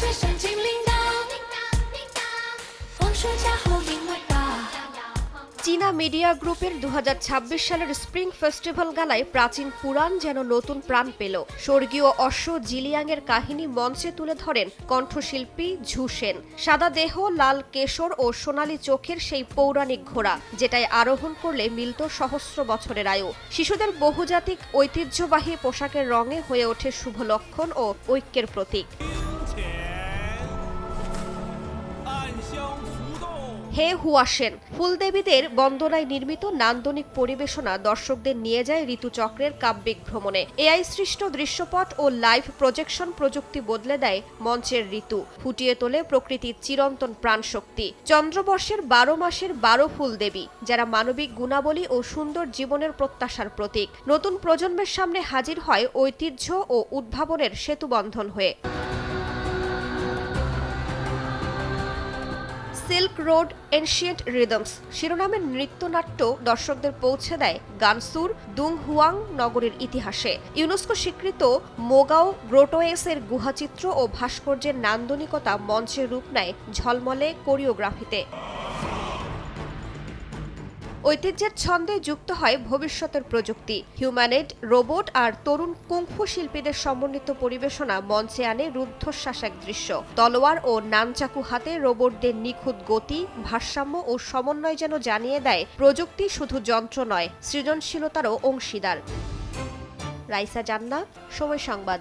却闪进铃铛，放暑假后因为吧。চীনা media গ্রুপের 2026 সালের spring festival গালায় প্রাচীন পুরাণ যেন নতুন প্রাণ পেল। স্বর্গীয় অশ্ব জিলিয়াংয়ের কাহিনী মঞ্চে তুলে ধরেন কণ্ঠশিল্পী ঝু সেন। সাদা দেহ, লাল কেশর ও সোনালী চোখের সেই পৌরাণিক ঘোড়া, যেটায় আরোহণ করলে মিলত সহস্র বছরের আয়ু। শিশুদের বহুজাতিক ঐতিহ্যবাহী পোশাকের রঙে হয়ে ওঠে শুভ লক্ষণ ও ঐক্যের প্রতীক। হে হুয়াশেন ফুলদেবীদের বন্দনায় নির্মিত নান্দনিক পরিবেশনা দর্শকদের নিয়ে যায় ঋতুচক্রের কাব্যিক ভ্রমণে। এআই সৃষ্ট দৃশ্যপট ও লাইভ প্রজেকশন প্রযুক্তি বদলে দেয় মঞ্চের ঋতু, ফুটিয়ে তোলে প্রকৃতির চিরন্তন প্রাণশক্তি। চন্দ্রবর্ষের 12 মাসের 12 ফুলদেবী, যারা মানবিক গুণাবলী ও সুন্দর জীবনের প্রত্যাশার প্রতীক, নতুন প্রজন্মের সামনে হাজির হয় ঐতিহ্য ও উদ্ভাবনের সেতুবন্ধন হয়ে। সিল্ক রোড এনশিয়েন্ট রিদমস শিরোনামের নৃত্যনাট্য দর্শকদের পৌঁছে দেয় গানসুর দুংহুয়াং নগরীর ইতিহাসে। ইউনেস্কো স্বীকৃত মোগাও গ্রোটোয়েসের গুহাচিত্র ও ভাস্কর্যের নান্দনিকতা মঞ্চে রূপ নেয় ঝলমলে কোরিওগ্রাফিতে। ঐতিহ্যের ছন্দে যুক্ত হয় ভবিষ্যতের প্রযুক্তি। হিউম্যানয়েড, রোবট আর তরুণ কুংফু শিল্পীদের সমন্বিত পরিবেশনা মঞ্চে আনে রুদ্ধশ্বাস এক দৃশ্য। তলোয়ার ও নানচাকু হাতে রোবটদের নিখুঁত গতি, ভারসাম্য ও সমন্বয় যেন জানিয়ে দেয় প্রযুক্তি শুধু যন্ত্র নয়, সৃজনশীলতারও অংশীদার। রাইসা জান্নাত, সময় সংবাদ।